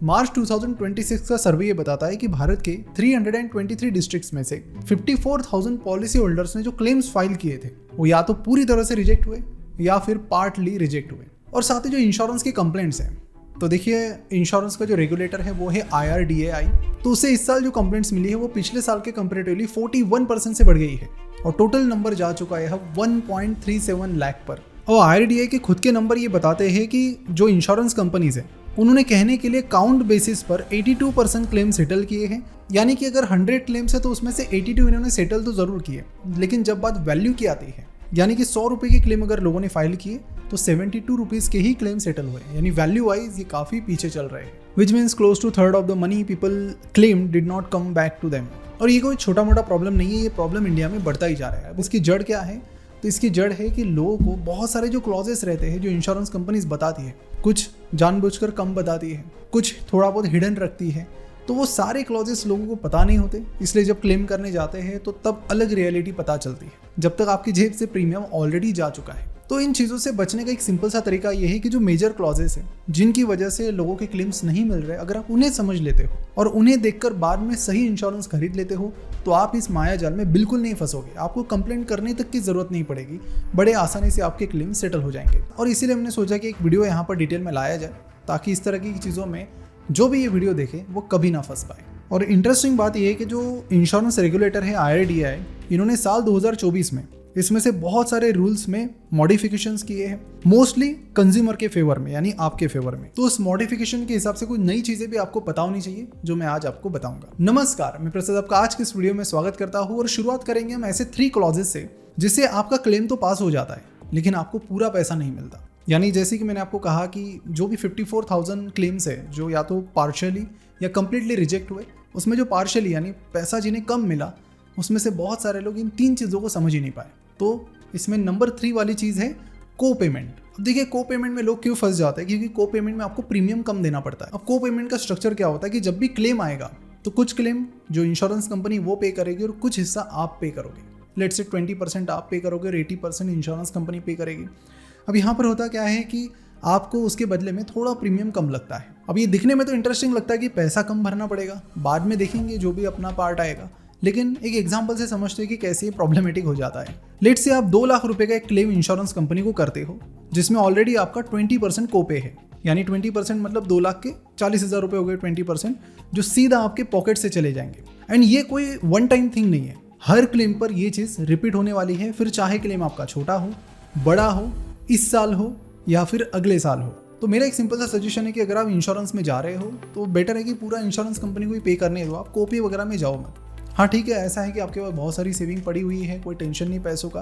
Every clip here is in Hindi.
मार्च 2026 का सर्वे ये बताता है कि भारत के 323 डिस्ट्रिक्ट्स में से 54,000 पॉलिसी होल्डर्स ने जो क्लेम्स फाइल किए थे वो या तो पूरी तरह से रिजेक्ट हुए या फिर पार्टली रिजेक्ट हुए। और साथ ही जो इंश्योरेंस की कंप्लेंट्स हैं, तो देखिए इंश्योरेंस का जो रेगुलेटर है वो है IRDAI, तो उसे इस साल जो कंप्लेंट्स मिली है वो पिछले साल के कंपेरेटिवली 41% से बढ़ गई है और टोटल नंबर जा चुका है 1.37 लाख पर। और IRDAI के खुद के नंबर ये बताते हैं कि जो इंश्योरेंस कंपनीज है उन्होंने कहने के लिए काउंट बेसिस पर 82% क्लेम सेटल किए हैं, यानी कि अगर 100 क्लेम्स है तो उसमें से 82 इन्होंने सेटल तो जरूर किए, लेकिन जब बात वैल्यू की आती है यानी कि 100 रुपये के क्लेम अगर लोगों ने फाइल किए तो 72 रुपीज़ के ही क्लेम सेटल हुए, यानी वैल्यू वाइज ये काफ़ी पीछे चल रहे हैं, which means close to third of the money people claim did not come back to them. और ये कोई छोटा मोटा प्रॉब्लम नहीं है, ये प्रॉब्लम इंडिया में बढ़ता ही जा रहा है। अब इसकी जड़ क्या है? तो इसकी जड़ है कि लोगों को बहुत सारे जो क्लॉजेस रहते हैं जो इंश्योरेंस कंपनीज बताती है, कुछ जानबूझकर कम बताती है, कुछ थोड़ा बहुत हिडन रखती है, तो वो सारे क्लॉजेस लोगों को पता नहीं होते, इसलिए जब क्लेम करने जाते हैं तो तब अलग रियलिटी पता चलती है, जब तक आपकी जेब से प्रीमियम ऑलरेडी जा चुका है। तो इन चीज़ों से बचने का एक सिंपल सा तरीका ये है कि जो मेजर क्लॉजेस हैं जिनकी वजह से लोगों के क्लेम्स नहीं मिल रहे, अगर आप उन्हें समझ लेते हो और उन्हें देखकर बाद में सही इंश्योरेंस खरीद लेते हो तो आप इस माया जाल में बिल्कुल नहीं फंसोगे, आपको कंप्लेंट करने तक की जरूरत नहीं पड़ेगी, बड़े आसानी से आपके क्लेम सेटल हो जाएंगे। और इसीलिए हमने सोचा कि एक वीडियो यहाँ पर डिटेल में लाया जाए ताकि इस तरह की चीज़ों में जो भी ये वीडियो देखे वो कभी ना फंस पाए। और इंटरेस्टिंग बात यह है कि जो इंश्योरेंस रेगुलेटर है IRDAI, इन्होंने साल 2024 में इसमें से बहुत सारे रूल्स में मॉडिफिकेशंस किए हैं, मोस्टली कंज्यूमर के फेवर में, यानी आपके फेवर में। तो उस मॉडिफिकेशन के हिसाब से कुछ नई चीजें भी आपको पता होनी चाहिए जो मैं आज आपको बताऊंगा। नमस्कार, मैं प्रसाद आपका आज के इस वीडियो में स्वागत करता हूँ और शुरुआत करेंगे हम ऐसे 3 क्लॉजेस से जिससे आपका क्लेम तो पास हो जाता है लेकिन आपको पूरा पैसा नहीं मिलता। यानी जैसे कि मैंने आपको कहा कि जो भी 54,000 क्लेम्स है जो या तो पार्शियली या कंप्लीटली रिजेक्ट हुए, उसमें जो पार्शियली यानी पैसा जिन्हें कम मिला उसमें से बहुत सारे लोग इन 3 चीज़ों को समझ ही नहीं पाए। तो इसमें नंबर 3 वाली चीज़ है को पेमेंट। अब देखिए को पेमेंट में लोग क्यों फंस जाते हैं, क्योंकि को पेमेंट में आपको प्रीमियम कम देना पड़ता है। अब को पेमेंट का स्ट्रक्चर क्या होता है कि जब भी क्लेम आएगा तो कुछ क्लेम जो इंश्योरेंस कंपनी वो पे करेगी और कुछ हिस्सा आप पे करोगे। लेट्स से 20% आप पे करोगे और 80% इंश्योरेंस कंपनी पे करेगी। अब यहाँ पर होता क्या है कि आपको उसके बदले में थोड़ा प्रीमियम कम लगता है। अब ये दिखने में तो इंटरेस्टिंग लगता है कि पैसा कम भरना पड़ेगा, बाद में देखेंगे जो भी अपना पार्ट आएगा, लेकिन एक एग्जांपल से समझते हैं कि कैसे ये प्रॉब्लमेटिक हो जाता है। लेट्स से आप 2 लाख रुपए का एक क्लेम इंश्योरेंस कंपनी को करते हो जिसमें ऑलरेडी आपका 20% कोपे है, यानी 20% मतलब 2 लाख के 40,000 रुपए हो गए 20%, जो सीधा आपके पॉकेट से चले जाएंगे। एंड ये कोई वन टाइम थिंग नहीं है, हर क्लेम पर ये चीज़ रिपीट होने वाली है, फिर चाहे क्लेम आपका छोटा हो, बड़ा हो, इस साल हो या फिर अगले साल हो। तो मेरा एक सिंपल सा सजेशन है कि अगर आप इंश्योरेंस में जा रहे हो तो बेटर है कि पूरा इंश्योरेंस कंपनी को ही पे करने दो, आप कॉपी वगैरह में जाओ मत। हाँ ठीक है, ऐसा है कि आपके पास बहुत सारी सेविंग पड़ी हुई है, कोई टेंशन नहीं पैसों का,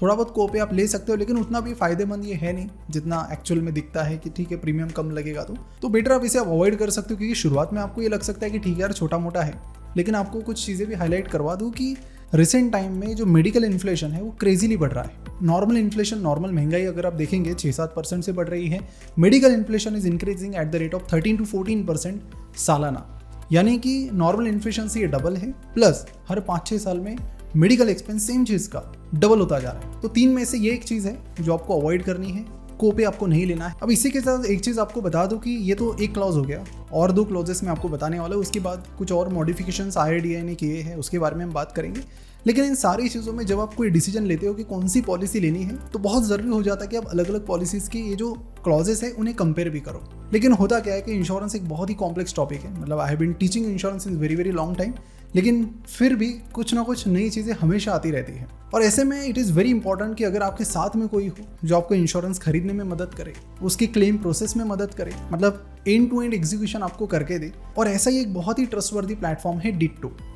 थोड़ा बहुत कोपे आप ले सकते हो, लेकिन उतना भी फायदेमंद ये है नहीं जितना एक्चुअल में दिखता है कि ठीक है प्रीमियम कम लगेगा। तो बेटर आप इसे अवॉइड कर सकते हो, क्योंकि शुरुआत में आपको ये लग सकता है कि ठीक है यार छोटा मोटा है, लेकिन आपको कुछ चीज़ें भी हाईलाइट करवा दूँ कि रिसेंट टाइम में जो मेडिकल इन्फ्लेशन है वो क्रेजीली बढ़ रहा है। नॉर्मल इन्फ्लेशन, नॉर्मल महंगाई अगर आप देखेंगे 6-7% से बढ़ रही है, medical inflation is increasing at the rate of 13 to 14% सालाना, यानी कि नॉर्मल इन्फ्लेशन से ये डबल है, प्लस हर 5-6 साल में मेडिकल एक्सपेंस सेम चीज़ का डबल होता जा रहा है। तो 3 में से ये एक चीज़ है जो आपको अवॉइड करनी है, कोपे आपको नहीं लेना है। अब इसी के साथ एक चीज़ आपको बता दूं कि ये तो एक क्लॉज हो गया, और 2 क्लॉजेस मैं आपको बताने वाला हूँ, उसके बाद कुछ और मॉडिफिकेशंस IRDAI ने किए हैं उसके बारे में हम बात करेंगे। लेकिन इन सारी चीज़ों में जब आप कोई डिसीजन लेते हो कि कौन सी पॉलिसी लेनी है तो बहुत ज़रूरी हो जाता है कि आप अलग अलग पॉलिसीज़ की ये जो क्लॉजेस है उन्हें कंपेयर भी करो। लेकिन होता क्या है कि इंश्योरेंस एक बहुत ही कॉम्प्लेक्स टॉपिक है, मतलब I have been teaching insurance in very long time, लेकिन फिर भी कुछ ना कुछ नई चीज़ें हमेशा आती रहती है। और ऐसे में इट इज़ वेरी इंपॉर्टेंट कि अगर आपके साथ में कोई हो जो आपको इंश्योरेंस खरीदने में मदद करे, उसकी क्लेम प्रोसेस में मदद करे, मतलब एंड टू एंड एग्जीक्यूशन आपको करके दे। और ऐसा ही एक बहुत ही ट्रस्टवर्दी प्लेटफॉर्म है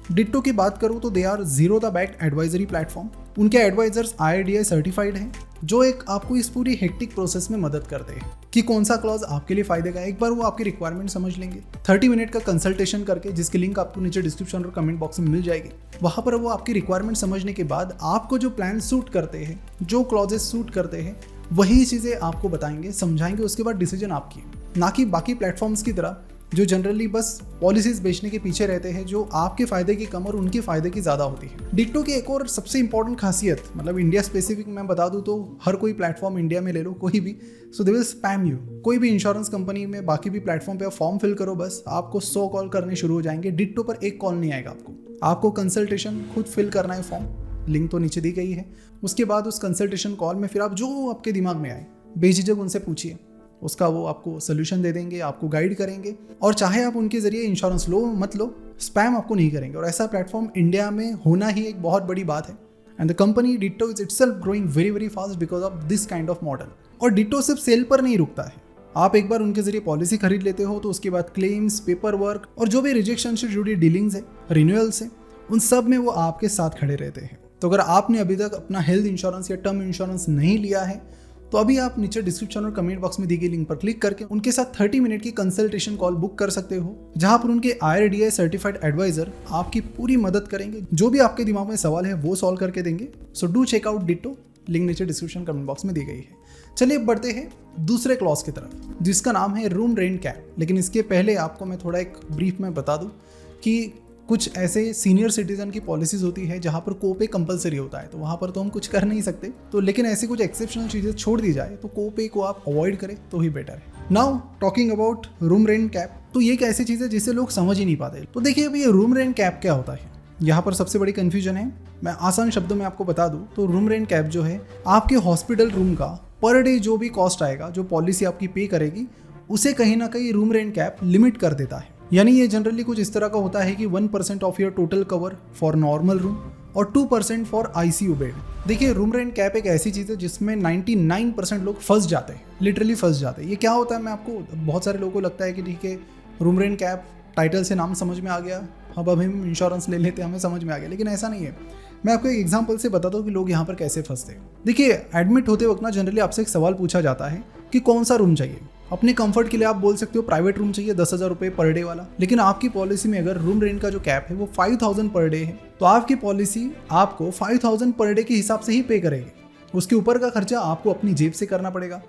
डिट्टो की बात करूँ तो they are zero the back advisory platform. उनके एडवाइजर्स IRDAI सर्टिफाइड हैं, जो एक आपको इस पूरी हेक्टिक प्रोसेस में मदद करते हैं कि कौन सा क्लॉज आपके लिए फायदे का है। एक बार वो आपकी रिक्वायरमेंट समझ लेंगे, 30 मिनट का कंसल्टेशन करके, जिसकी लिंक आपको नीचे डिस्क्रिप्शन और कमेंट बॉक्स में मिल जाएगी। वहाँ पर वो आपकी रिक्वायरमेंट समझने के बाद आपको जो प्लान सूट करते हैं, जो क्लॉजेस सूट करते हैं, वही चीज़ें आपको बताएंगे, समझाएंगे, उसके बाद डिसीजन आपकी, ना कि बाकी प्लेटफॉर्म्स की तरह जो जनरली बस पॉलिसीज बेचने के पीछे रहते हैं, जो आपके फायदे की कम और उनके फायदे की ज़्यादा होती है। डिट्टो की एक और सबसे इंपॉर्टेंट खासियत, मतलब इंडिया स्पेसिफिक मैं बता दूं तो हर कोई प्लेटफॉर्म इंडिया में ले लो कोई भी, सो दे विल स्पैम यू। कोई भी इंश्योरेंस कंपनी में, बाकी भी प्लेटफॉर्म पे आप फॉर्म फिल करो, बस आपको 100 कॉल करने शुरू हो जाएंगे। डिट्टो पर एक कॉल नहीं आएगा आपको कंसल्टेशन खुद फिल करना है फॉर्म, लिंक तो नीचे दी गई है। उसके बाद उस कंसल्टेशन कॉल में फिर आप जो आपके दिमाग में आए बेझिझक उनसे पूछिए, उसका वो आपको सोल्यूशन दे देंगे, आपको गाइड करेंगे, और चाहे आप उनके जरिए इंश्योरेंस लो मत लो, स्पैम आपको नहीं करेंगे। और ऐसा प्लेटफॉर्म इंडिया में होना ही एक बहुत बड़ी बात है। And the company ditto is itself growing very very fast because of this kind of model. और डिट्टो सिर्फ सेल पर नहीं रुकता है। आप एक बार उनके जरिए पॉलिसी खरीद लेते हो तो उसके बाद क्लेम्स, पेपर वर्क और जो भी रिजेक्शन से जुड़ी डीलिंग्स है, रिन्यूअल्स है, उन सब में वो आपके साथ खड़े रहते हैं। तो अगर आपने अभी तक अपना हेल्थ इंश्योरेंस या टर्म इंश्योरेंस नहीं लिया है तो अभी आप नीचे डिस्क्रिप्शन और कमेंट बॉक्स में दी गई लिंक पर क्लिक करके उनके साथ 30 मिनट की कंसल्टेशन कॉल बुक कर सकते हो, जहां पर उनके IRDAI सर्टिफाइड एडवाइजर आपकी पूरी मदद करेंगे, जो भी आपके दिमाग में सवाल है वो सॉल्व करके देंगे। So do check out Ditto, link नीचे डिस्क्रिप्शन कमेंट बॉक्स में दी गई है। चलिए अब बढ़ते हैं दूसरे क्लॉज की तरफ, जिसका नाम है रूम रेंट कैप। लेकिन इसके पहले आपको मैं थोड़ा एक ब्रीफ में बता दूं कि कुछ ऐसे सीनियर सिटीजन की पॉलिसीज होती है जहाँ पर कोपे कंपलसरी होता है, तो वहाँ पर तो हम कुछ कर नहीं सकते। तो लेकिन ऐसी कुछ एक्सेप्शनल चीज़ें छोड़ दी जाए तो कोपे को आप अवॉइड करें तो ही बेटर है। Now talking about room rent cap, तो ये एक ऐसी चीज़ है जिसे लोग समझ ही नहीं पाते। तो देखिए अभी ये रूम रेंट कैप क्या होता है, यहाँ पर सबसे बड़ी कन्फ्यूजन है। मैं आसान शब्दों में आपको बता दूं तो रूम रेंट कैप जो है आपके हॉस्पिटल रूम का पर डे जो भी कॉस्ट आएगा, जो पॉलिसी आपकी पे करेगी, उसे कहीं ना कहीं रूम रेंट कैप लिमिट कर देता है। यानी ये जनरली कुछ इस तरह का होता है कि 1% of your total cover for normal room और 2% फॉर ICU बेड। देखिए रूम रेंट कैप एक ऐसी चीज़ है जिसमें 99% लोग फंस जाते हैं, लिटरली फंस जाते हैं। ये क्या होता है, मैं आपको, बहुत सारे लोगों को लगता है कि ठीक है रूम रेंट कैप, टाइटल से नाम समझ में आ गया, अब हम इंश्योरेंस ले लेते हैं, हमें समझ में आ गया, लेकिन ऐसा नहीं है। मैं आपको एक एग्जांपल से बताता हूँ कि लोग यहाँ पर कैसे फंसते हैं। देखिए एडमिट होते वक्त ना जनरली आपसे एक सवाल पूछा जाता है कि कौन सा रूम चाहिए। अपने कंफर्ट के लिए आप बोल सकते हो प्राइवेट रूम चाहिए 10,000 रुपये पर डे वाला, लेकिन आपकी पॉलिसी में अगर रूम रेंट का जो कैप है वो 5,000 पर डे है, तो आपकी पॉलिसी आपको 5,000 पर डे के हिसाब से ही पे करेगी। उसके ऊपर का खर्चा आपको अपनी जेब से करना पड़ेगा।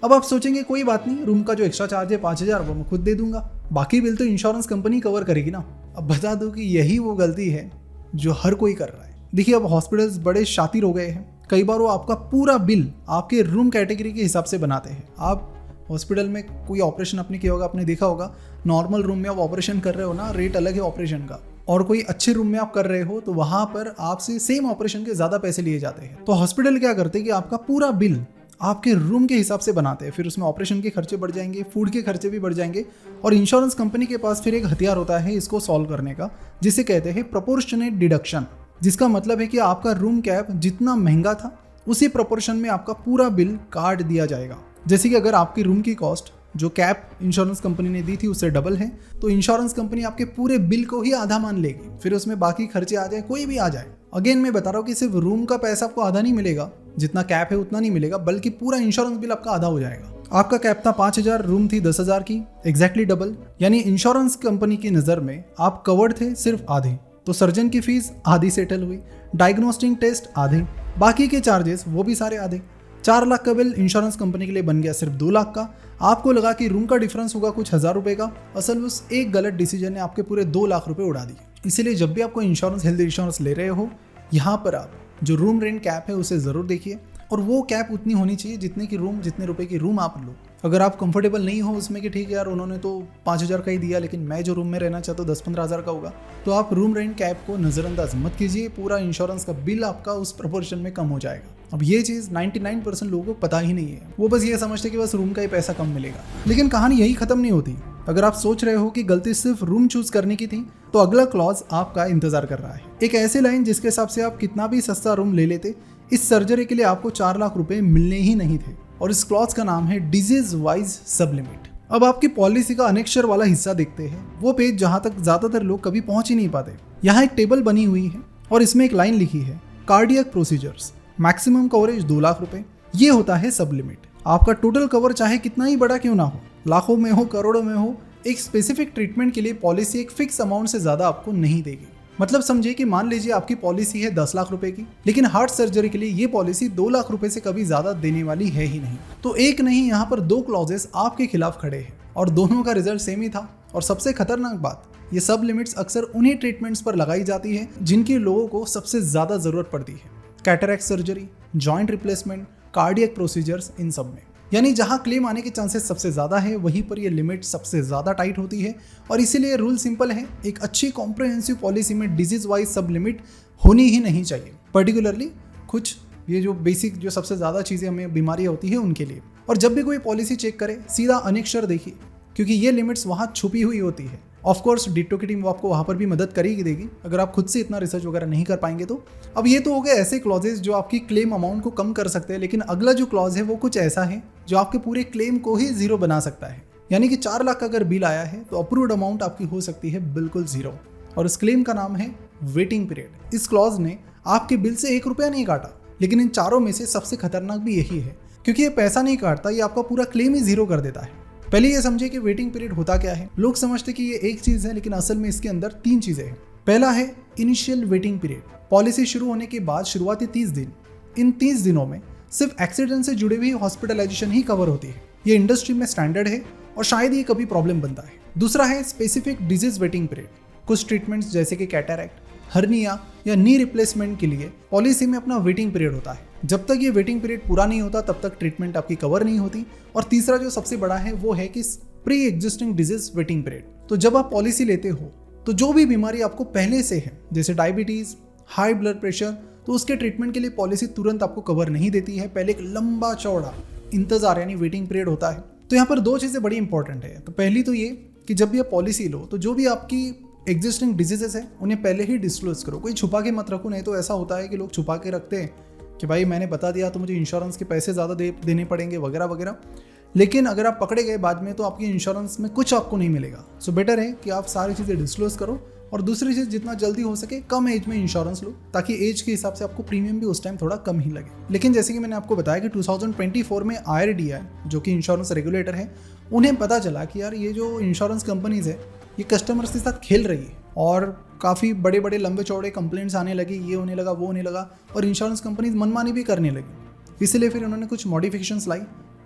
अब आप सोचेंगे कोई बात नहीं, रूम का जो एक्स्ट्रा चार्ज है 5,000 वो मैं खुद दे दूंगा, बाकी बिल तो इंश्योरेंस कंपनी कवर करेगी ना। अब बता दूं कि यही वो गलती है जो हर कोई कर रहा है। देखिए अब हॉस्पिटल्स बड़े शातिर हो गए हैं, कई बार वो आपका पूरा बिल आपके रूम कैटेगरी के हिसाब से बनाते हैं। आप हॉस्पिटल में कोई ऑपरेशन आपने किया होगा, आपने देखा होगा नॉर्मल रूम में आप ऑपरेशन कर रहे हो ना, रेट अलग है ऑपरेशन का, और कोई अच्छे रूम में आप कर रहे हो तो वहां पर आपसे सेम ऑपरेशन के ज्यादा पैसे लिए जाते हैं। तो हॉस्पिटल क्या करते हैं कि आपका पूरा बिल आपके रूम के हिसाब से बनाते हैं, फिर उसमें ऑपरेशन के खर्चे बढ़ जाएंगे, फूड के खर्चे भी बढ़ जाएंगे, और इंश्योरेंस कंपनी के पास फिर एक हथियार होता है इसको सॉल्व करने का, जिसे कहते हैं प्रोपोर्शनेट डिडक्शन। जिसका मतलब है कि आपका रूम कैप जितना महंगा था उसी प्रोपोर्शन में आपका पूरा बिल काट दिया जाएगा। जैसे कि अगर आपकी रूम की कॉस्ट जो कैप इंश्योरेंस कंपनी ने दी थी उससे डबल है, तो इंश्योरेंस कंपनी आपके पूरे बिल को ही आधा मान लेगी, फिर उसमें बाकी खर्चे आ जाए, कोई भी आ जाए। अगेन मैं बता रहा हूँ कि सिर्फ रूम का पैसा आपको आधा नहीं मिलेगा, जितना कैप है उतना नहीं मिलेगा, बल्कि पूरा इंश्योरेंस बिल आपका आधा हो जाएगा। आपका कैप था 5,000, रूम थी 10,000 की, एग्जैक्टली डबल। यानी इंश्योरेंस कंपनी की नज़र में आप कवर्ड थे सिर्फ आधे, तो सर्जन की फीस आधी सेटल हुई, डायग्नोस्टिक टेस्ट आधे, बाकी के चार्जेस वो भी सारे आधे। 4 लाख का बिल इंश्योरेंस कंपनी के लिए बन गया सिर्फ 2 लाख का। आपको लगा कि रूम का डिफरेंस होगा कुछ 1,000 रुपये का, असल उस एक गलत डिसीजन ने आपके पूरे 2 लाख रुपए उड़ा दिए। इसीलिए जब भी आपको इंश्योरेंस, हेल्थ इंश्योरेंस ले रहे हो, यहाँ पर आप जो रूम रेंट कैप है उसे ज़रूर देखिए, और वो कैप उतनी होनी चाहिए जितने रुपए की रूम आप लो। अगर आप कंफर्टेबल नहीं हो उसमें कि ठीक है यार उन्होंने तो 5,000 का ही दिया, लेकिन मैं जो रूम में रहना चाहता हूँ 10-15 हज़ार का होगा, तो आप रूम रेंट कैप को नज़रअंदाज मत कीजिए, पूरा इंश्योरेंस का बिल आपका उस प्रोपोर्शन में कम हो जाएगा। अब ये चीज़ 99% लोगों को पता ही नहीं है, वो बस ये समझते कि बस रूम का ही पैसा कम मिलेगा। लेकिन कहानी यही खत्म नहीं होती। अगर आप सोच रहे हो कि गलती सिर्फ रूम चूज करने की थी, तो अगला क्लॉज आपका इंतजार कर रहा है। एक ऐसी लाइन जिसके हिसाब से आप कितना भी सस्ता रूम ले लेते, इस सर्जरी के लिए आपको 4 लाख रुपए मिलने ही नहीं थे, और इस क्लॉज का नाम है डिजीज वाइज सबलिमिट। अब आपकी पॉलिसी का अनेक्षर वाला हिस्सा देखते हैं, वो पेज जहां तक ज्यादातर लोग कभी पहुंच ही नहीं पाते। यहाँ एक टेबल बनी हुई है और इसमें एक लाइन लिखी है, cardiac procedures, maximum coverage 2 lakh रुपए, ये होता है सब लिमिट। आपका टोटल कवर चाहे कितना ही बड़ा क्यों ना हो, लाखों में हो, करोड़ों में हो, एक स्पेसिफिक ट्रीटमेंट के लिए पॉलिसी एक फिक्स अमाउंट से ज्यादा आपको नहीं देगी। मतलब समझिए कि मान लीजिए आपकी पॉलिसी है 10 लाख रुपए की, लेकिन हार्ट सर्जरी के लिए ये पॉलिसी 2 लाख रुपए से कभी ज्यादा देने वाली है ही नहीं। तो एक नहीं, यहाँ पर 2 क्लॉजेस आपके खिलाफ खड़े हैं, और दोनों का रिजल्ट सेम ही था, और सबसे खतरनाक बात, ये सब लिमिट्स अक्सर उन्हीं ट्रीटमेंट्स पर लगाई जाती है जिनकी लोगों को सबसे ज़्यादा ज़रूरत पड़ती है। Cataract surgery, joint replacement, cardiac procedures, इन सब में। यानी जहां क्लेम आने के चांसेस सबसे ज़्यादा है वहीं पर ये लिमिट सबसे ज़्यादा टाइट होती है। और इसीलिए रूल सिंपल है, एक अच्छी कॉम्प्रिहेंसिव पॉलिसी में डिजीज वाइज सब लिमिट होनी ही नहीं चाहिए, पर्टिकुलरली कुछ ये जो बेसिक जो सबसे ज़्यादा चीज़ें हमें बीमारियाँ होती है उनके लिए। और जब भी कोई पॉलिसी चेक करे सीधा अनेक्षर देखिए, क्योंकि ये लिमिट्स वहाँ छुपी हुई होती है। ऑफकोर्स डिट्टो की टीम आपको वहाँ पर भी मदद करेगी देगी, अगर आप खुद से इतना रिसर्च वगैरह नहीं कर पाएंगे तो। अब ये तो हो गए ऐसे क्लॉजेज जो आपकी क्लेम अमाउंट को कम कर सकते हैं, लेकिन अगला जो क्लॉज है वो कुछ ऐसा है जो आपके पूरे क्लेम को ही जीरो बना सकता है। यानी कि 4 लाख का अगर बिल आया है तो अप्रूव्ड अमाउंट आपकी हो सकती है बिल्कुल जीरो। और इस क्लेम का नाम है वेटिंग पीरियड। इस क्लॉज ने आपके बिल से 1 रुपया नहीं काटा, लेकिन इन चारों में से सबसे खतरनाक भी यही है, क्योंकि ये पैसा नहीं काटता, ये आपका पूरा क्लेम ही जीरो कर देता है। पहले ये समझे कि वेटिंग पीरियड होता क्या है। लोग समझते कि ये एक चीज़ है, लेकिन असल में इसके अंदर 3 चीज़ें हैं। पहला है इनिशियल वेटिंग पीरियड। पॉलिसी शुरू होने के बाद शुरुआती 30 दिन, इन 30 दिनों में सिर्फ एक्सीडेंट से जुड़ी हुई हॉस्पिटलाइजेशन ही कवर होती है। ये इंडस्ट्री में स्टैंडर्ड है और शायद ये कभी प्रॉब्लम बनता है। दूसरा है स्पेसिफिक डिजीज वेटिंग पीरियड। कुछ ट्रीटमेंट्स जैसे कि कैटरैक्ट, हर्निया या नी रिप्लेसमेंट के लिए पॉलिसी में अपना वेटिंग पीरियड होता है। जब तक ये वेटिंग पीरियड पूरा नहीं होता तब तक ट्रीटमेंट आपकी कवर नहीं होती। और तीसरा जो सबसे बड़ा है वो है कि pre existing disease waiting period. तो जब आप पॉलिसी लेते हो तो जो भी बीमारी आपको पहले से है, जैसे डायबिटीज, हाई ब्लड प्रेशर, तो उसके ट्रीटमेंट के लिए पॉलिसी तुरंत आपको कवर नहीं देती है। पहले एक लंबा चौड़ा इंतजार यानी वेटिंग पीरियड होता है। तो यहाँ पर 2 चीज़ें बड़ी इंपॉर्टेंट है। तो पहली तो ये कि जब भी आप पॉलिसी लो तो जो भी आपकी एग्जिस्टिंग डिजीजेस है उन्हें पहले ही डिस्क्लोज करो, कोई छुपा के मत रखो। नहीं तो ऐसा होता है कि लोग छुपा के रखते हैं कि भाई मैंने बता दिया तो मुझे इंश्योरेंस के पैसे ज़्यादा देने पड़ेंगे वगैरह वगैरह। लेकिन अगर आप पकड़े गए बाद में तो आपकी इंश्योरेंस में कुछ आपको नहीं मिलेगा। सो बेटर है कि आप सारी चीज़ें डिस्क्लोज करो। और दूसरी चीज़, जितना जल्दी हो सके कम एज में इंश्योरेंस लो, ताकि एज के हिसाब से आपको प्रीमियम भी उस टाइम थोड़ा कम ही लगे। लेकिन जैसे कि मैंने आपको बताया कि 2024 में IRDAI जो कि इंश्योरेंस रेगुलेटर है, उन्हें पता चला कि यार ये जो इंश्योरेंस कंपनीज है ये कस्टमर्स के साथ खेल रही है और काफ़ी बड़े बड़े लंबे चौड़े कंप्लेंट्स आने लगे, ये होने लगा वो होने लगा, और इंश्योरेंस कंपनीज मनमानी भी करने लगी। इसलिए फिर उन्होंने कुछ मॉडिफिकेशंस लाई,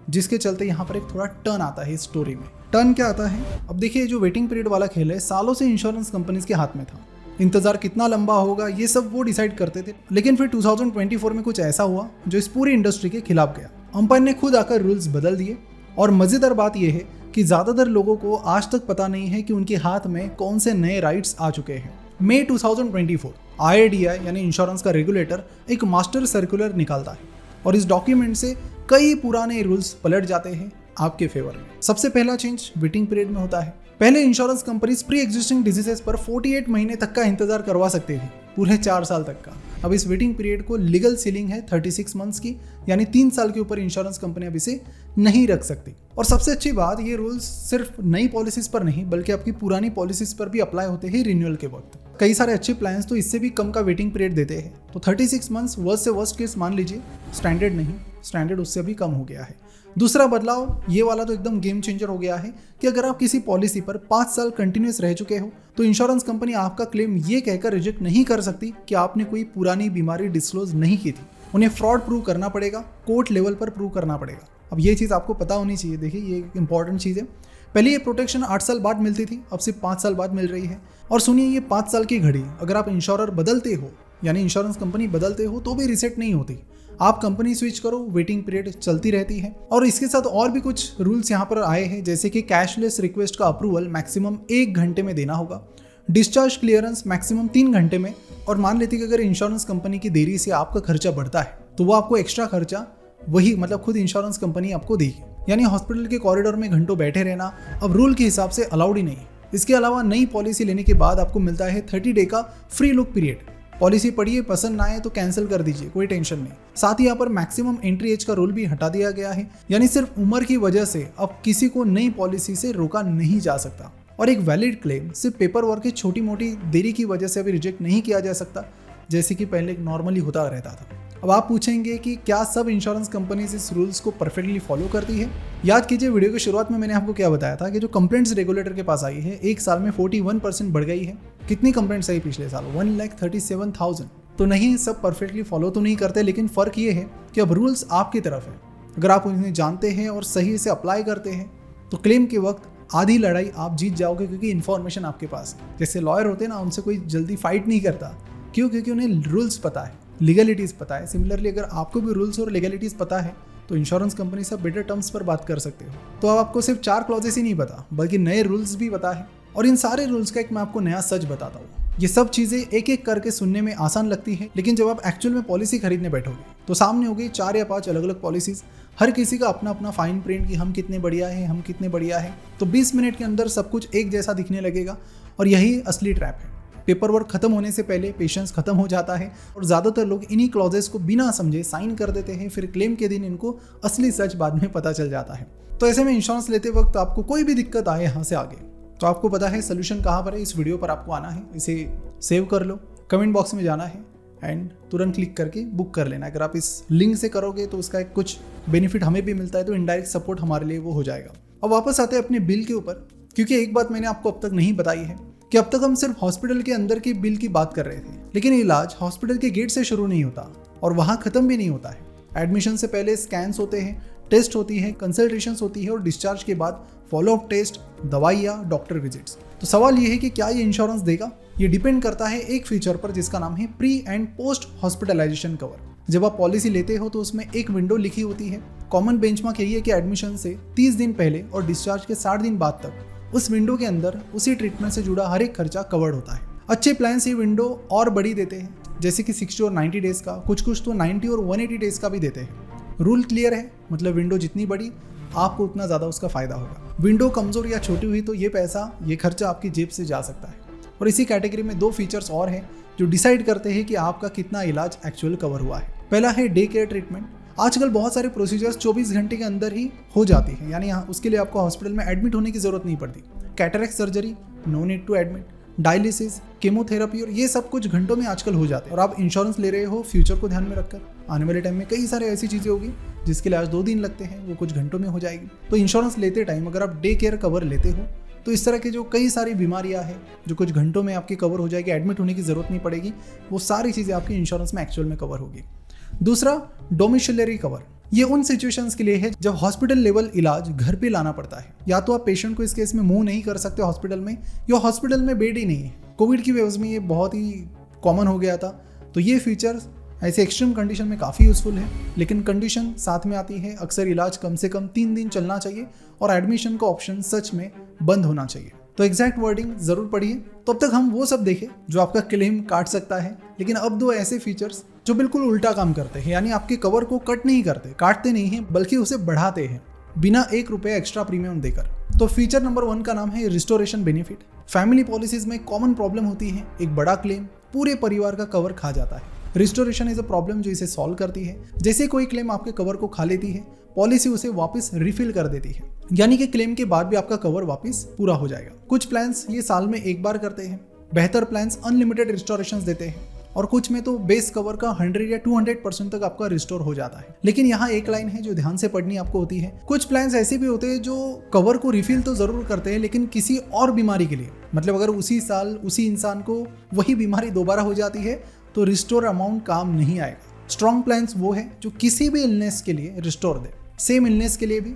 जिसके चलते यहाँ पर एक थोड़ा टर्न आता है इस स्टोरी में। टर्न क्या आता है? अब देखिए, जो वेटिंग पीरियड वाला खेल है सालों से इंश्योरेंस कंपनीज के हाथ में था। इंतजार कितना लंबा होगा ये सब वो डिसाइड करते थे। लेकिन फिर 2024 में कुछ ऐसा हुआ जो इस पूरी इंडस्ट्री के खिलाफ गया। अंपायर ने खुद आकर रूल्स बदल दिए। और मजेदार बात यह है कि ज़्यादातर लोगों को आज तक पता नहीं है कि उनके हाथ में कौन से नए राइट्स आ चुके हैं। मई 2024 IRDAI यानी इंश्योरेंस का रेगुलेटर एक मास्टर सर्कुलर निकालता है और इस डॉक्यूमेंट से कई पुराने रूल्स पलट जाते हैं आपके फेवर में। सबसे पहला चेंज वेटिंग पीरियड में होता है। पहले insurance companies pre existing diseases पर 48 महीने तक का इंतजार करवा सकते थे, पूरे 4 साल तक का। अब इस वेटिंग पीरियड को लीगल सीलिंग है 36 मंथ्स की, यानी 3 साल के ऊपर इंश्योरेंस कंपनी अब इसे नहीं रख सकती। और सबसे अच्छी बात, ये रूल्स सिर्फ नई पॉलिसीज पर नहीं बल्कि आपकी पुरानी पॉलिसीज पर भी अप्लाई होते हैं रिन्यूअल के वक्त। कई सारे अच्छे प्लान्स तो इससे भी कम का वेटिंग पीरियड देते हैं। तो 36 मंथ्स वर्स्ट से वर्स्ट केस मान लीजिए, स्टैंडर्ड नहीं, स्टैंडर्ड उससे भी कम हो गया है। दूसरा बदलाव, ये वाला तो एकदम गेम चेंजर हो गया है कि अगर आप किसी पॉलिसी पर 5 साल कंटिन्यूस रह चुके हो तो इंश्योरेंस कंपनी आपका क्लेम ये कहकर रिजेक्ट नहीं कर सकती कि आपने कोई पुरानी बीमारी डिस्क्लोज नहीं की थी। उन्हें फ्रॉड प्रूव करना पड़ेगा, कोर्ट लेवल पर प्रूव करना पड़ेगा। अब ये चीज़ आपको पता होनी चाहिए। देखिए, ये एक इंपॉर्टेंट चीज़ है। पहले ये प्रोटेक्शन 8 साल बाद मिलती थी, अब सिर्फ 5 साल बाद मिल रही है। और सुनिए, ये 5 साल की घड़ी अगर आप इंश्योरर बदलते हो यानी इंश्योरेंस कंपनी बदलते हो तो भी रिसेट नहीं होती। आप कंपनी स्विच करो, वेटिंग पीरियड चलती रहती है। और इसके साथ और भी कुछ रूल्स यहाँ पर आए हैं, जैसे कि कैशलेस रिक्वेस्ट का अप्रूवल मैक्सिमम 1 घंटे में देना होगा, डिस्चार्ज क्लियरेंस मैक्सिमम 3 घंटे में। और मान लेते कि अगर इंश्योरेंस कंपनी की देरी से आपका खर्चा बढ़ता है तो वो आपको एक्स्ट्रा खर्चा वही मतलब खुद इंश्योरेंस कंपनी आपको देगी। यानी हॉस्पिटल के कॉरिडोर में घंटों बैठे रहना अब रूल के हिसाब से अलाउड ही नहीं। इसके अलावा नई पॉलिसी लेने के बाद आपको मिलता है 30 डे का फ्री लुक पीरियड। पॉलिसी पढ़िए, पसंद ना आए तो कैंसिल कर दीजिए, कोई टेंशन नहीं। साथ ही यहाँ पर मैक्सिमम एंट्री एज का रूल भी हटा दिया गया है, यानी सिर्फ उम्र की वजह से अब किसी को नई पॉलिसी से रोका नहीं जा सकता। और एक वैलिड क्लेम सिर्फ पेपर वर्क की छोटी मोटी देरी की वजह से अभी रिजेक्ट नहीं किया जा सकता, जैसे कि पहले नॉर्मली होता रहता था। अब आप पूछेंगे कि क्या सब इंश्योरेंस कंपनीज इस रूल्स को परफेक्टली फॉलो करती है? याद कीजिए, वीडियो की शुरुआत में मैंने आपको क्या बताया था कि जो कंप्लेंट्स रेगुलेटर के पास आई है 1 साल में 41% बढ़ गई है। कितनी कंप्लेंट्स आई पिछले साल? 1,37,000। तो नहीं, सब परफेक्टली फॉलो तो नहीं करते, लेकिन फ़र्क ये है कि अब रूल्स आपकी तरफ है। अगर आप उन्हें जानते हैं और सही से अप्लाई करते हैं तो क्लेम के वक्त आधी लड़ाई आप जीत जाओगे क्योंकि इन्फॉर्मेशन आपके पास है। जैसे लॉयर होते हैं ना, उनसे कोई जल्दी फाइट नहीं करता। क्यों? क्योंकि उन्हें रूल्स पता है, लीगलिटीज़ पता है। सिमिलरली अगर आपको भी रूल्स और लीगलिटीज़ पता है तो इंश्योरेंस कंपनी से बेटर टर्म्स पर बात कर सकते हो। तो अब आपको सिर्फ 4 क्लॉजेस ही नहीं पता बल्कि नए रूल्स भी पता है। और इन सारे रूल्स का एक मैं आपको नया सच बताता हूँ। ये सब चीज़ें एक एक करके सुनने में आसान लगती है, लेकिन जब आप एक्चुअल में पॉलिसी खरीदने बैठोगे तो सामने होगी 4 या 5 अलग अलग पॉलिसीज। हर किसी का अपना अपना फाइन प्रिंट कि हम कितने बढ़िया हैं, हम कितने बढ़िया हैं। तो 20 मिनट के अंदर सब कुछ एक जैसा दिखने लगेगा और यही असली ट्रैप है। पेपर वर्क खत्म होने से पहले पेशेंस खत्म हो जाता है और ज़्यादातर लोग इन्हीं क्लॉजेस को बिना समझे साइन कर देते हैं। फिर क्लेम के दिन इनको असली सच बाद में पता चल जाता है। तो ऐसे में इंश्योरेंस लेते वक्त आपको कोई भी दिक्कत आए यहाँ से आगे, तो आपको पता है सोल्यूशन कहाँ पर है। इस वीडियो पर आपको आना है, इसे सेव कर लो, कमेंट बॉक्स में जाना है एंड तुरंत क्लिक करके बुक कर लेना। अगर आप इस लिंक से करोगे तो उसका एक कुछ बेनिफिट हमें भी मिलता है, तो इनडायरेक्ट सपोर्ट हमारे लिए वो हो जाएगा। अब वापस आते हैं अपने बिल के ऊपर, क्योंकि एक बात मैंने आपको अब तक नहीं बताई है कि अब तक हम सिर्फ हॉस्पिटल के अंदर के बिल की बात कर रहे थे, लेकिन इलाज हॉस्पिटल के गेट से शुरू नहीं होता और वहाँ खत्म भी नहीं होता है। एडमिशन से पहले स्कैन्स होते हैं, टेस्ट होती है, कंसल्टेशंस होती है और डिस्चार्ज के बाद फॉलोअप टेस्ट, दवाई या डॉक्टर विजिट्स। तो सवाल ये है कि क्या ये इंश्योरेंस देगा? ये डिपेंड करता है एक फीचर पर जिसका नाम है pre and post hospitalisation cover. जब आप पॉलिसी लेते हो तो उसमें एक विंडो लिखी होती है। कॉमन बेंचमार्क यही है कि एडमिशन से 30 दिन पहले और डिस्चार्ज के 60 दिन बाद तक उस विंडो के अंदर उसी ट्रीटमेंट से जुड़ा हर एक खर्चा कवर्ड होता है। अच्छे प्लान ये विंडो और बड़ी देते हैं, जैसे कि 60 और 90 डेज का, कुछ तो 90 और 180 डेज का भी देते हैं। रूल क्लियर है, मतलब विंडो जितनी बड़ी आपको उतना ज़्यादा उसका फ़ायदा होगा। विंडो कमज़ोर या छोटी हुई तो ये पैसा, ये खर्चा आपकी जेब से जा सकता है। और इसी कैटेगरी में 2 फीचर्स और हैं जो डिसाइड करते हैं कि आपका कितना इलाज एक्चुअल कवर हुआ है। पहला है डे केयर ट्रीटमेंट। आजकल बहुत सारे प्रोसीजर्स 24 घंटे के अंदर ही हो जाती है, यानी उसके लिए आपको हॉस्पिटल में एडमिट होने की ज़रूरत नहीं पड़ती। Cataract surgery, no need to admit, dialysis, chemotherapy और ये सब कुछ घंटों में आजकल हो जाते हैं। और आप इंश्योरेंस ले रहे हो फ्यूचर को ध्यान में रखकर, आने वाले टाइम में कई सारे ऐसी चीज़ें होगी जिसके लिए आज 2 दिन लगते हैं, वो कुछ घंटों में हो जाएगी। तो इंश्योरेंस लेते टाइम अगर आप डे केयर कवर लेते हो तो इस तरह के जो कई सारी बीमारियां हैं जो कुछ घंटों में आपकी कवर हो जाएगी, एडमिट होने की ज़रूरत नहीं पड़ेगी, वो सारी चीज़ें आपकी इंश्योरेंस में एक्चुअल में कवर होगी। दूसरा, डोमिसिलरी कवर। ये उन सिचुएशंस के लिए है जब हॉस्पिटल लेवल इलाज घर पे लाना पड़ता है। या तो आप पेशेंट को इस केस में मूव नहीं कर सकते हॉस्पिटल में, या हॉस्पिटल में बेड ही नहीं है। कोविड की वजह में ये बहुत ही कॉमन हो गया था। तो ये फीचर्स ऐसे एक्सट्रीम कंडीशन में काफ़ी यूज़फुल है, लेकिन कंडीशन साथ में आती है अक्सर इलाज कम से कम 3 दिन चलना चाहिए और एडमिशन का ऑप्शन सच में बंद होना चाहिए। तो एग्जैक्ट वर्डिंग ज़रूर पढ़िए। तो अब तक हम वो सब देखे जो आपका क्लेम काट सकता है, लेकिन अब 2 ऐसे फीचर्स जो बिल्कुल उल्टा काम करते हैं, यानी आपके कवर को कट नहीं करते, काटते नहीं हैं, बल्कि उसे बढ़ाते हैं बिना 1 रुपये एक्स्ट्रा प्रीमियम देकर। तो फीचर नंबर 1 का नाम है रिस्टोरेशन बेनिफिट। फैमिली पॉलिसीज में कॉमन प्रॉब्लम होती है, एक बड़ा क्लेम पूरे परिवार का कवर खा जाता है। रिस्टोरेशन इज अ प्रॉब्लम जो इसे सॉल्व करती है। जैसे कोई क्लेम आपके कवर को खा लेती है, पॉलिसी उसे वापस रिफिल कर देती है, यानी कि क्लेम के बाद भी आपका कवर वापस पूरा हो जाएगा। कुछ प्लान्स ये साल में एक बार करते हैं, बेहतर प्लान्स अनलिमिटेड रिस्टोरेशन देते हैं, और कुछ में तो बेस कवर का 100 या 200% तक आपका रिस्टोर हो जाता है। लेकिन यहाँ एक लाइन है जो ध्यान से पढ़नी आपको होती है। कुछ प्लान्स ऐसे भी होते हैं जो कवर को रिफिल तो जरूर करते हैं, लेकिन किसी और बीमारी के लिए, मतलब अगर उसी साल उसी इंसान को वही बीमारी दोबारा हो जाती है तो रिस्टोर अमाउंट काम नहीं आएगा। स्ट्रॉन्ग प्लान्स वो है जो किसी भी इलनेस के लिए रिस्टोर दे, सेम इलनेस के लिए भी,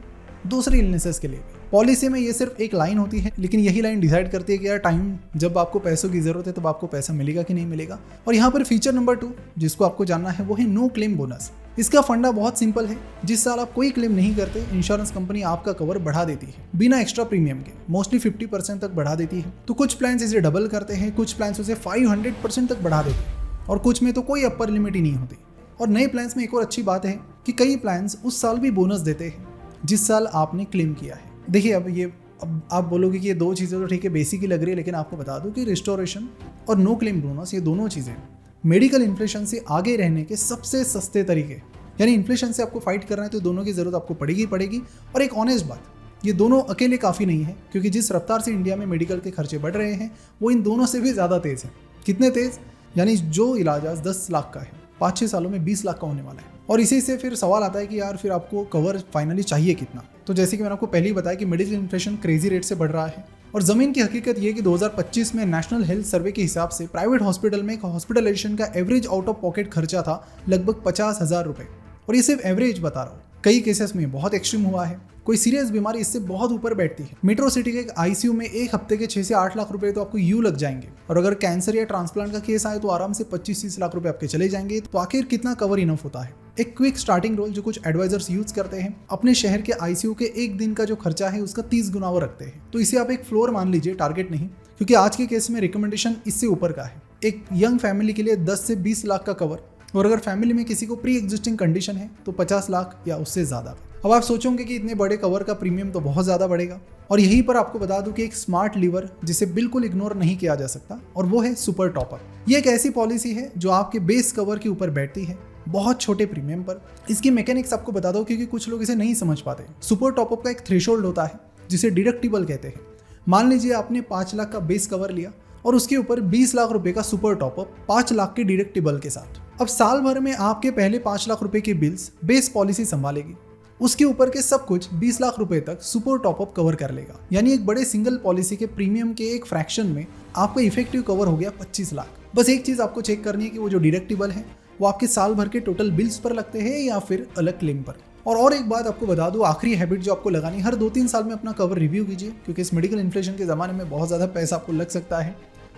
दूसरी इलनेसेस के लिए भी। पॉलिसी में ये सिर्फ एक लाइन होती है, लेकिन यही लाइन डिसाइड करती है कि यार टाइम जब आपको पैसों की जरूरत है तब आपको पैसा मिलेगा कि नहीं मिलेगा। और यहाँ पर फीचर नंबर 2 जिसको आपको जानना है वो है नो क्लेम बोनस। इसका फंडा बहुत सिंपल है। जिस साल आप कोई क्लेम नहीं करते, इंश्योरेंस कंपनी आपका कवर बढ़ा देती है बिना एक्स्ट्रा प्रीमियम के, मोस्टली 50% तक बढ़ा देती है। तो कुछ प्लान इसे डबल करते हैं, कुछ प्लान उसे 500% तक बढ़ा देते हैं, और कुछ में तो कोई अपर लिमिट ही नहीं होती। और नए प्लान्स में एक और अच्छी बात है कि कई प्लान्स उस साल भी बोनस देते हैं जिस साल आपने क्लेम किया है। देखिए अब आप बोलोगे कि ये 2 चीज़ें तो ठीक है, बेसिक ही लग रही है, लेकिन आपको बता दूं कि रिस्टोरेशन और नो क्लेम बोनस, ये दोनों चीज़ें मेडिकल इन्फ्लेशन से आगे रहने के सबसे सस्ते तरीके। यानी इन्फ्लेशन से आपको फाइट करना है तो दोनों की ज़रूरत आपको पड़ेगी। और एक ऑनेस्ट बात, ये दोनों अकेले काफ़ी नहीं है, क्योंकि जिस रफ्तार से इंडिया में मेडिकल के खर्चे बढ़ रहे हैं वो इन दोनों से भी ज़्यादा तेज़ है। कितने तेज़? यानी जो इलाज आज 10 लाख का है, 5-6 सालों में 20 लाख का होने वाला है। और इसी से फिर सवाल आता है कि यार फिर आपको कवर फाइनली चाहिए कितना। तो जैसे कि मैंने आपको पहले ही बताया कि मेडिकल इन्फ्लेशन क्रेजी रेट से बढ़ रहा है, और ज़मीन की हकीकत ये कि 2025 में नेशनल हेल्थ सर्वे के हिसाब से प्राइवेट हॉस्पिटल में हॉस्पिटलाइजेशन का एवरेज आउट ऑफ पॉकेट खर्चा था लगभग 50,000 रुपये। और ये सिर्फ एवरेज बता रहा हूँ, कई केसेस में बहुत एक्सट्रीम हुआ है। कोई सीरियस बीमारी इससे बहुत ऊपर बैठती है। मेट्रो सिटी के एक आईसीयू में एक हफ्ते के 6 से 8 लाख रुपए तो आपको यूं लग जाएंगे, और अगर कैंसर या ट्रांसप्लांट का केस आए तो आराम से 25-30 लाख रुपए आपके चले जाएंगे। तो आखिर कितना कवर इनफ होता है? एक क्विक स्टार्टिंग रोल जो कुछ एडवाइजर्स यूज करते हैं, अपने शहर के आईसीयू के एक दिन का जो खर्चा है उसका 30 गुना वो रखते हैं। तो इसे आप एक फ्लोर मान लीजिए, टारगेट नहीं, क्योंकि आज के केस में रिकमेंडेशन इससे ऊपर का है। एक यंग फैमिली के लिए 10 से 20 लाख का कवर, और अगर फैमिली में किसी को प्री एग्जिस्टिंग कंडीशन है तो 50 लाख या उससे ज्यादा। अब आप सोचोगे कि इतने बड़े कवर का प्रीमियम तो बहुत ज्यादा बढ़ेगा, और यहीं पर आपको बता दूं कि एक स्मार्ट लीवर जिसे बिल्कुल इग्नोर नहीं किया जा सकता, और वो है सुपर टॉपअप। ये एक ऐसी पॉलिसी है जो आपके बेस कवर के ऊपर बैठती है बहुत छोटे प्रीमियम पर। इसकी मैकेनिक्स आपको बता दो, क्योंकि कुछ लोग इसे नहीं समझ पाते। सुपर टॉपअप का एक थ्रेशोल्ड होता है जिसे डिडक्टिबल कहते हैं। मान लीजिए आपने 5 लाख का बेस कवर लिया और उसके ऊपर 20 लाख रुपए का सुपर टॉपअप 5 लाख के डिडक्टिबल के साथ। अब साल भर में आपके पहले 5 लाख रुपए के बिल्स बेस पॉलिसी संभालेगी, उसके ऊपर के सब कुछ 20 लाख रुपए तक सुपर टॉपअप कवर कर लेगा। यानी एक बड़े सिंगल पॉलिसी के प्रीमियम के एक फ्रैक्शन में आपका इफेक्टिव कवर हो गया 25 लाख। बस एक चीज आपको चेक करनी है कि वो जो डिडक्टिबल है वो आपके साल भर के टोटल बिल्स पर लगते हैं या फिर अलग क्लेम पर। और एक बात आपको बता दूं, आखिरी हैबिट जो आपको लगानी, हर 2-3 साल में अपना कवर रिव्यू कीजिए, क्योंकि इस मेडिकल इन्फ्लेशन के ज़माने में बहुत ज़्यादा पैसा आपको लग सकता है।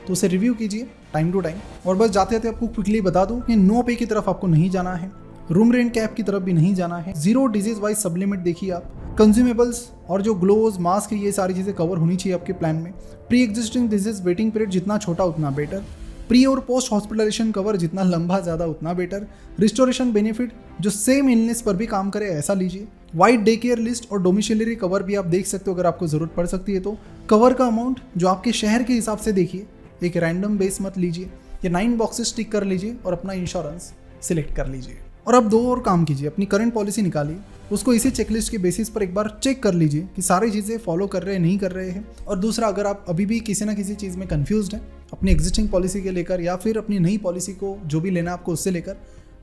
तो उसे रिव्यू कीजिए टाइम टू टाइम। और बस जाते जाते आपको क्विकली बता दूं कि नो पे की तरफ आपको नहीं जाना है, रूम रेंट कैप की तरफ भी नहीं जाना है, जीरो डिजीज वाइज सब्लिमिट देखिए आप, कंज्यूमेबल्स और जो ग्लोव्स मास्क ये सारी चीज़ें कवर होनी चाहिए आपके प्लान में। Pre existing disease waiting period जितना छोटा उतना बेटर, प्री और पोस्ट हॉस्पिटलाइजेशन कवर जितना लंबा ज़्यादा उतना बेटर, रिस्टोरेशन बेनिफिट जो सेम इलनेस पर भी काम करे ऐसा लीजिए, वाइड डे केयर लिस्ट और डोमिशिलरी कवर भी आप देख सकते हो अगर आपको ज़रूरत पड़ सकती है तो। कवर का अमाउंट जो आपके शहर के हिसाब से देखिए, एक रैंडम बेस मत लीजिए, ये 9 बॉक्सेस टिक कर लीजिए और अपना इंश्योरेंस सिलेक्ट कर लीजिए। और अब 2 और काम कीजिए, अपनी करंट पॉलिसी निकालिए, उसको इसी चेकलिस्ट के बेसिस पर एक बार चेक कर लीजिए कि सारी चीज़ें फॉलो कर रहे हैं नहीं कर रहे हैं। और दूसरा, अगर आप अभी भी किसी ना किसी चीज़ में कंफ्यूज्ड हैं अपनी एग्जिस्टिंग पॉलिसी के लेकर या फिर अपनी नई पॉलिसी को जो भी लेना आपको उससे लेकर,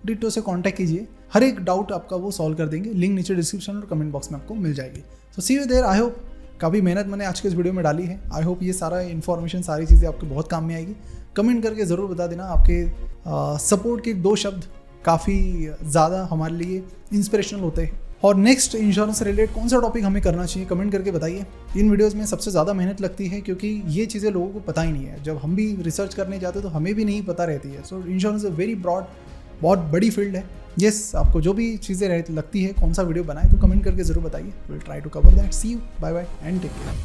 डिट्टो से कांटेक्ट कीजिए, हर एक डाउट आपका वो सॉल्व कर देंगे। लिंक नीचे डिस्क्रिप्शन और कमेंट बॉक्स में आपको मिल जाएगी। सो सी यू देयर। आई होप काफ़ी मेहनत मैंने आज के इस वीडियो में डाली है। आई होप ये सारा इन्फॉर्मेशन सारी चीज़ें आपको बहुत काम में आएगी। कमेंट करके ज़रूर बता देना, आपके सपोर्ट के 2 शब्द काफ़ी ज़्यादा हमारे लिए इंस्पिरेशनल होते हैं। और नेक्स्ट इंश्योरेंस से रिलेटेड कौन सा टॉपिक हमें करना चाहिए कमेंट करके बताइए। इन वीडियोस में सबसे ज़्यादा मेहनत लगती है क्योंकि ये चीज़ें लोगों को पता ही नहीं है। जब हम भी रिसर्च करने जाते हैं तो हमें भी नहीं पता रहती है। सो इंश्योरेंस वेरी ब्रॉड, बहुत बड़ी फील्ड है। येस, आपको जो भी चीज़ें लगती है कौन सा वीडियो बनाए तो कमेंट करके ज़रूर बताइए। Will try to cover that. See you, bye bye and take care.